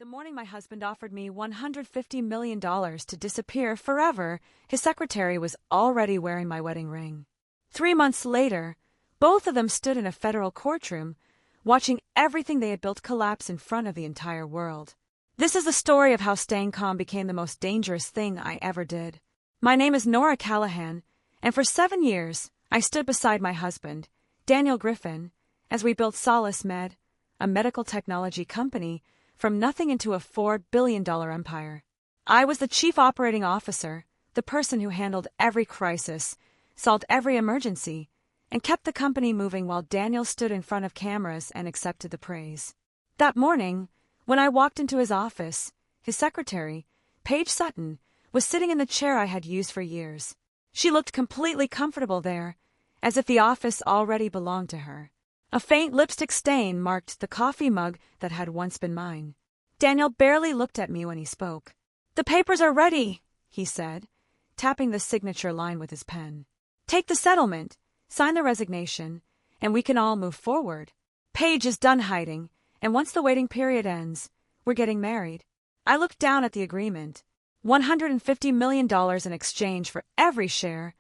The morning my husband offered me $150 million to disappear forever, his secretary was already wearing my wedding ring. 3 months later, both of them stood in a federal courtroom, watching everything they had built collapse in front of the entire world. This is the story of how staying calm became the most dangerous thing I ever did. My name is Nora Callahan, and for 7 years, I stood beside my husband, Daniel Griffin, as we built Solace Med, a medical technology company, from nothing into a $4 billion empire. I was the chief operating officer, the person who handled every crisis, solved every emergency, and kept the company moving while Daniel stood in front of cameras and accepted the praise. That morning, when I walked into his office, his secretary, Paige Sutton, was sitting in the chair I had used for years. She looked completely comfortable there, as if the office already belonged to her. A faint lipstick stain marked the coffee mug that had once been mine. Daniel barely looked at me when he spoke. "The papers are ready," he said, tapping the signature line with his pen. "Take the settlement, sign the resignation, and we can all move forward. Paige is done hiding, and once the waiting period ends, we're getting married." I looked down at the agreement. $150 million in exchange for every share,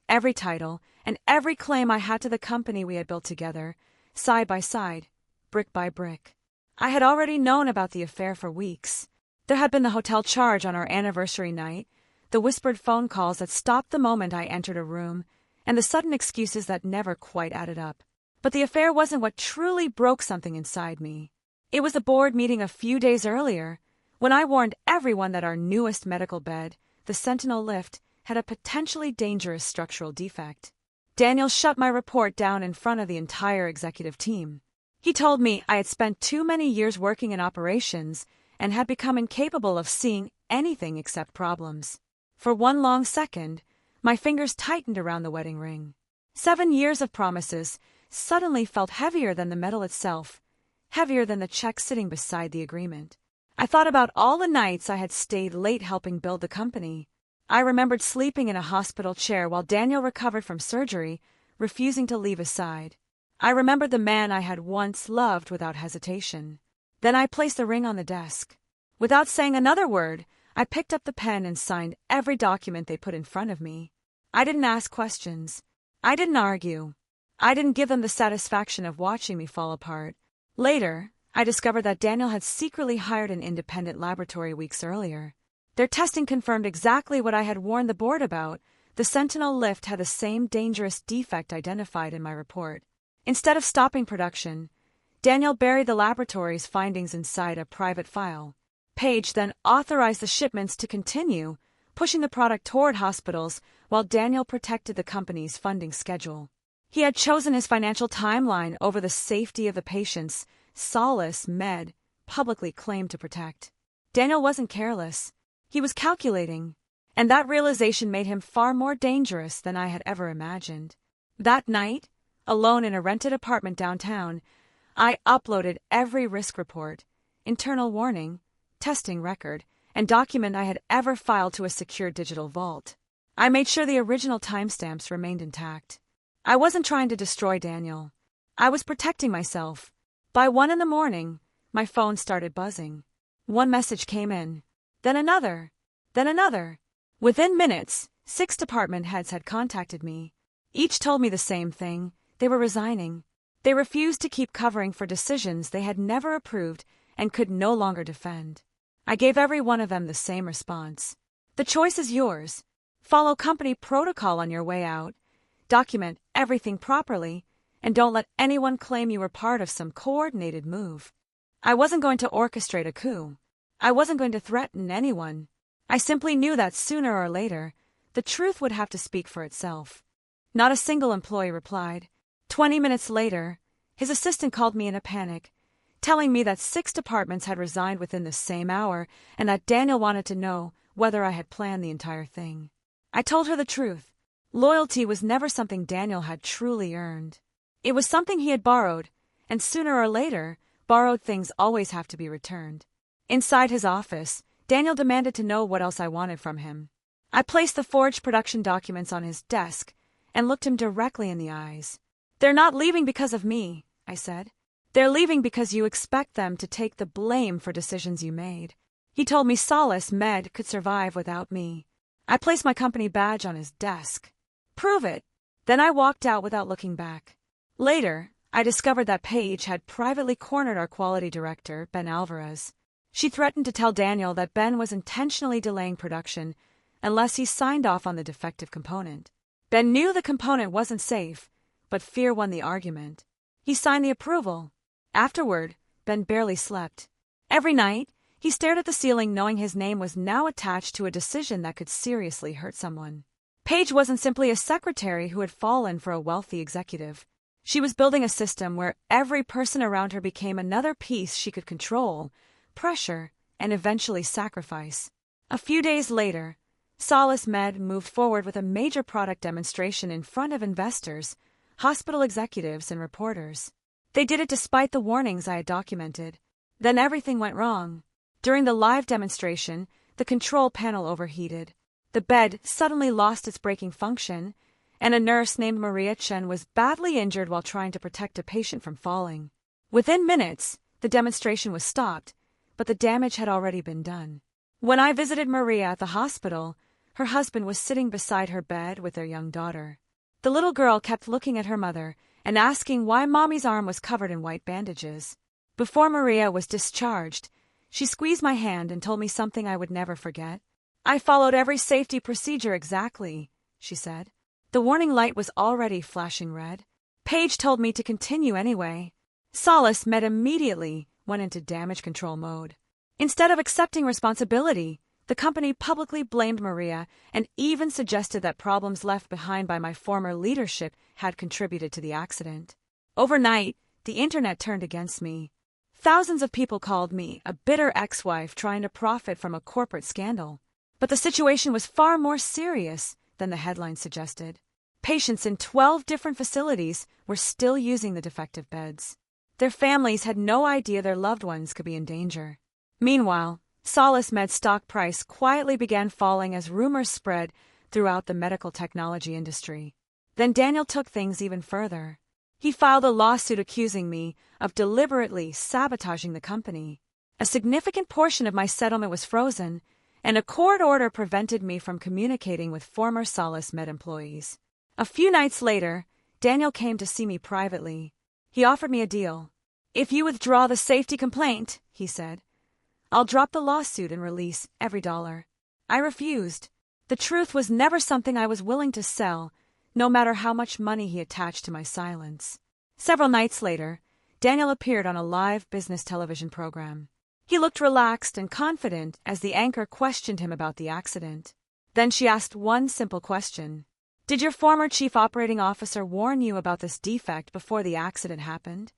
every title, and every claim I had to the company we had built together, side by side, brick by brick. I had already known about the affair for weeks. There had been the hotel charge on our anniversary night, the whispered phone calls that stopped the moment I entered a room, and the sudden excuses that never quite added up. But the affair wasn't what truly broke something inside me. It was the board meeting a few days earlier, when I warned everyone that our newest medical bed, the Sentinel lift, had a potentially dangerous structural defect. Daniel shut my report down in front of the entire executive team. He told me I had spent too many years working in operations and had become incapable of seeing anything except problems. For one long second, my fingers tightened around the wedding ring. 7 years of promises suddenly felt heavier than the metal itself, heavier than the check sitting beside the agreement. I thought about all the nights I had stayed late helping build the company. I remembered sleeping in a hospital chair while Daniel recovered from surgery, refusing to leave his side. I remembered the man I had once loved without hesitation. Then I placed the ring on the desk. Without saying another word, I picked up the pen and signed every document they put in front of me. I didn't ask questions. I didn't argue. I didn't give them the satisfaction of watching me fall apart. Later, I discovered that Daniel had secretly hired an independent laboratory weeks earlier. Their testing confirmed exactly what I had warned the board about. The Sentinel lift had the same dangerous defect identified in my report. Instead of stopping production, Daniel buried the laboratory's findings inside a private file. Paige then authorized the shipments to continue, pushing the product toward hospitals while Daniel protected the company's funding schedule. He had chosen his financial timeline over the safety of the patients Solace Med publicly claimed to protect. Daniel wasn't careless. He was calculating, and that realization made him far more dangerous than I had ever imagined. That night, alone in a rented apartment downtown, I uploaded every risk report, internal warning, testing record, and document I had ever filed to a secure digital vault. I made sure the original timestamps remained intact. I wasn't trying to destroy Daniel. I was protecting myself. By 1 a.m, my phone started buzzing. One message came in. Then another. Then another. Within minutes, 6 department heads had contacted me. Each told me the same thing. They were resigning. They refused to keep covering for decisions they had never approved and could no longer defend. I gave every one of them the same response. The choice is yours. Follow company protocol on your way out. Document everything properly, and don't let anyone claim you were part of some coordinated move. I wasn't going to orchestrate a coup. I wasn't going to threaten anyone. I simply knew that sooner or later, the truth would have to speak for itself. Not a single employee replied. 20 minutes later, his assistant called me in a panic, telling me that 6 departments had resigned within the same hour and that Daniel wanted to know whether I had planned the entire thing. I told her the truth. Loyalty was never something Daniel had truly earned. It was something he had borrowed, and sooner or later, borrowed things always have to be returned. Inside his office, Daniel demanded to know what else I wanted from him. I placed the forged production documents on his desk and looked him directly in the eyes. "They're not leaving because of me," I said. They're leaving because you expect them to take the blame for decisions you made. He told me Solace Med could survive without me. I placed my company badge on his desk. Prove it. Then I walked out without looking back. Later, I discovered that Paige had privately cornered our quality director, Ben Alvarez. She threatened to tell Daniel that Ben was intentionally delaying production unless he signed off on the defective component. Ben knew the component wasn't safe, but fear won the argument. He signed the approval. Afterward, Ben barely slept. Every night, he stared at the ceiling knowing his name was now attached to a decision that could seriously hurt someone. Paige wasn't simply a secretary who had fallen for a wealthy executive. She was building a system where every person around her became another piece she could control, pressure, and eventually sacrifice. A few days later, Solace Med moved forward with a major product demonstration in front of investors, hospital executives, and reporters. They did it despite the warnings I had documented. Then everything went wrong. During the live demonstration, the control panel overheated. The bed suddenly lost its braking function, and a nurse named Maria Chen was badly injured while trying to protect a patient from falling. Within minutes, the demonstration was stopped, but the damage had already been done. When I visited Maria at the hospital, her husband was sitting beside her bed with their young daughter. The little girl kept looking at her mother and asking why Mommy's arm was covered in white bandages. Before Maria was discharged, she squeezed my hand and told me something I would never forget. "I followed every safety procedure exactly," she said. The warning light was already flashing red. Paige told me to continue anyway. Solace Med immediately went into damage control mode. Instead of accepting responsibility, the company publicly blamed Maria and even suggested that problems left behind by my former leadership had contributed to the accident. Overnight, the internet turned against me. Thousands of people called me a bitter ex-wife trying to profit from a corporate scandal. But the situation was far more serious than the headlines suggested. Patients in 12 different facilities were still using the defective beds. Their families had no idea their loved ones could be in danger. Meanwhile, Solace Med's stock price quietly began falling as rumors spread throughout the medical technology industry. Then Daniel took things even further. He filed a lawsuit accusing me of deliberately sabotaging the company. A significant portion of my settlement was frozen, and a court order prevented me from communicating with former Solace Med employees. A few nights later, Daniel came to see me privately. He offered me a deal. "If you withdraw the safety complaint," he said, "I'll drop the lawsuit and release every dollar." I refused. The truth was never something I was willing to sell, no matter how much money he attached to my silence. Several nights later, Daniel appeared on a live business television program. He looked relaxed and confident as the anchor questioned him about the accident. Then she asked one simple question. "Did your former chief operating officer warn you about this defect before the accident happened?"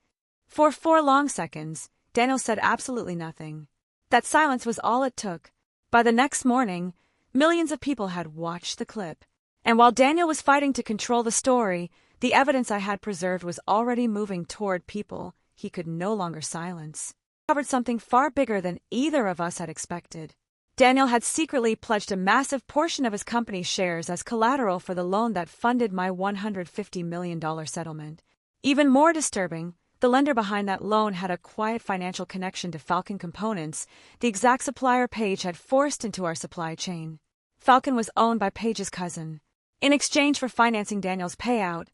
For 4 long seconds, Daniel said absolutely nothing. That silence was all it took. By the next morning, millions of people had watched the clip. And while Daniel was fighting to control the story, the evidence I had preserved was already moving toward people he could no longer silence. Covered something far bigger than either of us had expected. Daniel had secretly pledged a massive portion of his company's shares as collateral for the loan that funded my $150 million settlement. Even more disturbing, the lender behind that loan had a quiet financial connection to Falcon Components, the exact supplier Paige had forced into our supply chain. Falcon was owned by Paige's cousin. In exchange for financing Daniel's payout,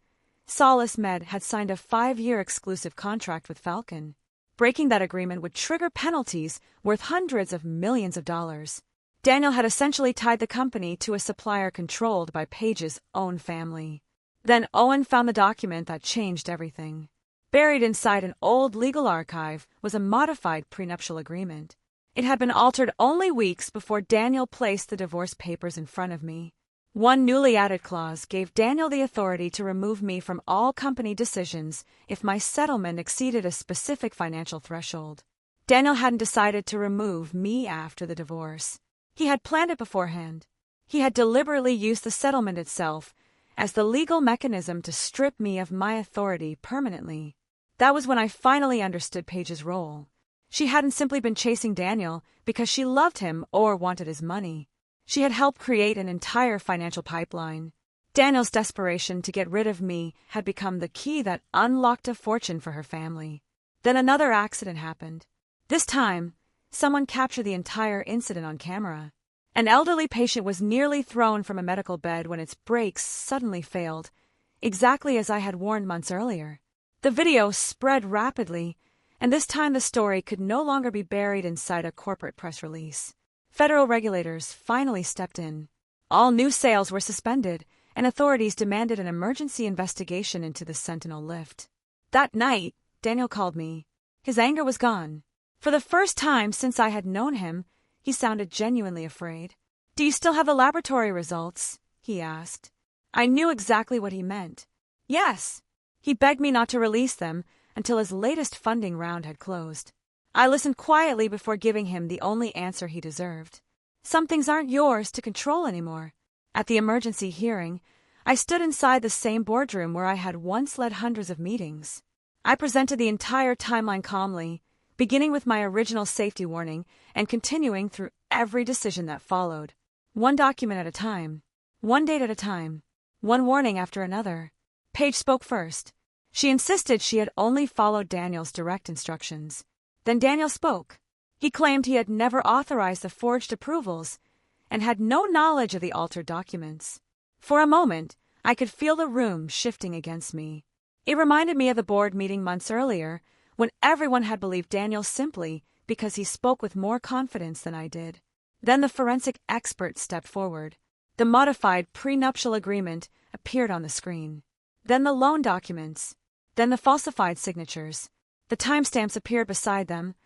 Solace Med had signed a 5-year exclusive contract with Falcon. Breaking that agreement would trigger penalties worth hundreds of millions of dollars. Daniel had essentially tied the company to a supplier controlled by Paige's own family. Then Owen found the document that changed everything. Buried inside an old legal archive was a modified prenuptial agreement. It had been altered only weeks before Daniel placed the divorce papers in front of me. One newly added clause gave Daniel the authority to remove me from all company decisions if my settlement exceeded a specific financial threshold. Daniel hadn't decided to remove me after the divorce. He had planned it beforehand. He had deliberately used the settlement itself as the legal mechanism to strip me of my authority permanently. That was when I finally understood Paige's role. She hadn't simply been chasing Daniel because she loved him or wanted his money. She had helped create an entire financial pipeline. Daniel's desperation to get rid of me had become the key that unlocked a fortune for her family. Then another accident happened. This time, someone captured the entire incident on camera. An elderly patient was nearly thrown from a medical bed when its brakes suddenly failed, exactly as I had warned months earlier. The video spread rapidly, and this time the story could no longer be buried inside a corporate press release. Federal regulators finally stepped in. All new sales were suspended, and authorities demanded an emergency investigation into the Sentinel lift. That night, Daniel called me. His anger was gone. For the first time since I had known him, he sounded genuinely afraid. "Do you still have the laboratory results?" he asked. I knew exactly what he meant. Yes. He begged me not to release them until his latest funding round had closed. I listened quietly before giving him the only answer he deserved. Some things aren't yours to control anymore. At the emergency hearing, I stood inside the same boardroom where I had once led hundreds of meetings. I presented the entire timeline calmly, beginning with my original safety warning and continuing through every decision that followed. One document at a time. One date at a time. One warning after another. Paige spoke first. She insisted she had only followed Daniel's direct instructions. Then Daniel spoke. He claimed he had never authorized the forged approvals and had no knowledge of the altered documents. For a moment, I could feel the room shifting against me. It reminded me of the board meeting months earlier, when everyone had believed Daniel simply because he spoke with more confidence than I did. Then the forensic expert stepped forward. The modified prenuptial agreement appeared on the screen. Then the loan documents. Then the falsified signatures. The timestamps appeared beside them,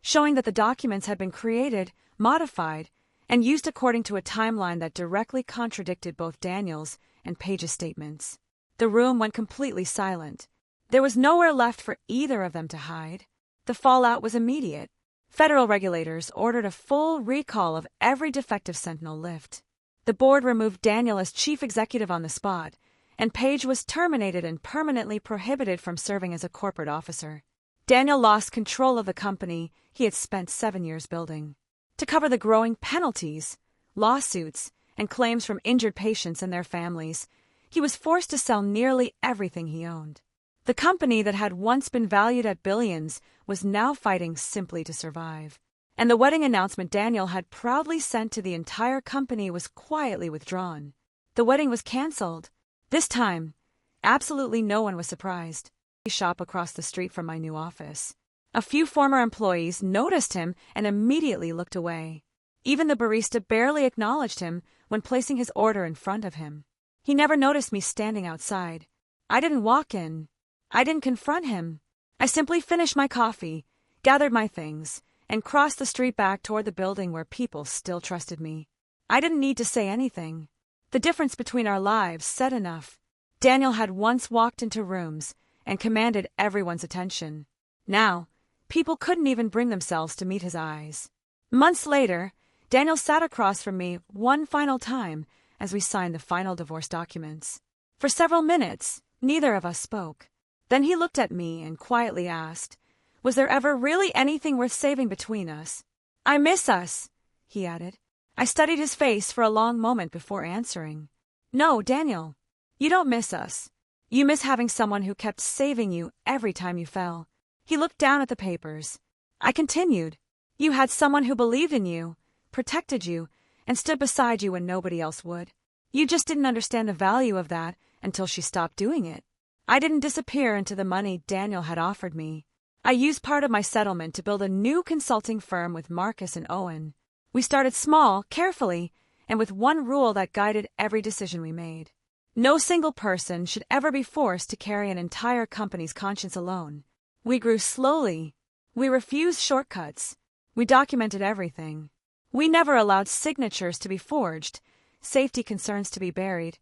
showing that the documents had been created, modified, and used according to a timeline that directly contradicted both Daniel's and Paige's statements. The room went completely silent. There was nowhere left for either of them to hide. The fallout was immediate. Federal regulators ordered a full recall of every defective Sentinel lift. The board removed Daniel as chief executive on the spot, and Paige was terminated and permanently prohibited from serving as a corporate officer. Daniel lost control of the company he had spent 7 years building. To cover the growing penalties, lawsuits, and claims from injured patients and their families, he was forced to sell nearly everything he owned. The company that had once been valued at billions was now fighting simply to survive. And the wedding announcement Daniel had proudly sent to the entire company was quietly withdrawn. The wedding was canceled. This time, absolutely no one was surprised. I shop across the street from my new office. A few former employees noticed him and immediately looked away. Even the barista barely acknowledged him when placing his order in front of him. He never noticed me standing outside. I didn't walk in. I didn't confront him. I simply finished my coffee, gathered my things, and crossed the street back toward the building where people still trusted me. I didn't need to say anything. The difference between our lives said enough. Daniel had once walked into rooms and commanded everyone's attention. Now, people couldn't even bring themselves to meet his eyes. Months later, Daniel sat across from me one final time as we signed the final divorce documents. For several minutes, neither of us spoke. Then he looked at me and quietly asked, "Was there ever really anything worth saving between us?" "I miss us," he added. I studied his face for a long moment before answering. "No, Daniel, you don't miss us. You miss having someone who kept saving you every time you fell." He looked down at the papers. I continued. "You had someone who believed in you, protected you, and stood beside you when nobody else would. You just didn't understand the value of that until she stopped doing it." I didn't disappear into the money Daniel had offered me. I used part of my settlement to build a new consulting firm with Marcus and Owen. We started small, carefully, and with one rule that guided every decision we made. No single person should ever be forced to carry an entire company's conscience alone. We grew slowly. We refused shortcuts. We documented everything. We never allowed signatures to be forged, safety concerns to be buried,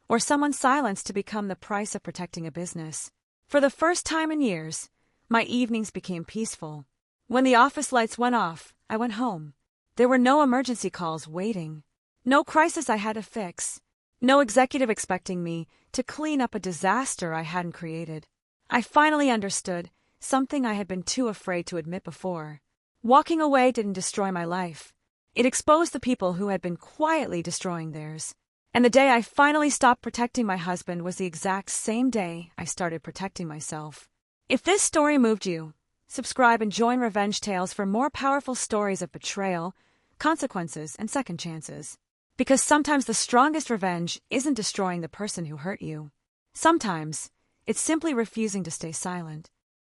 or someone's silence to become the price of protecting a business. For the first time in years, my evenings became peaceful. When the office lights went off, I went home. There were no emergency calls waiting, no crisis I had to fix, no executive expecting me to clean up a disaster I hadn't created. I finally understood something I had been too afraid to admit before. Walking away didn't destroy my life. It exposed the people who had been quietly destroying theirs. And the day I finally stopped protecting my husband was the exact same day I started protecting myself. If this story moved you, Subscribe and join Revenge Tales for more powerful stories of betrayal, consequences, and second chances. Because sometimes the strongest revenge isn't destroying the person who hurt you. Sometimes it's simply refusing to stay silent.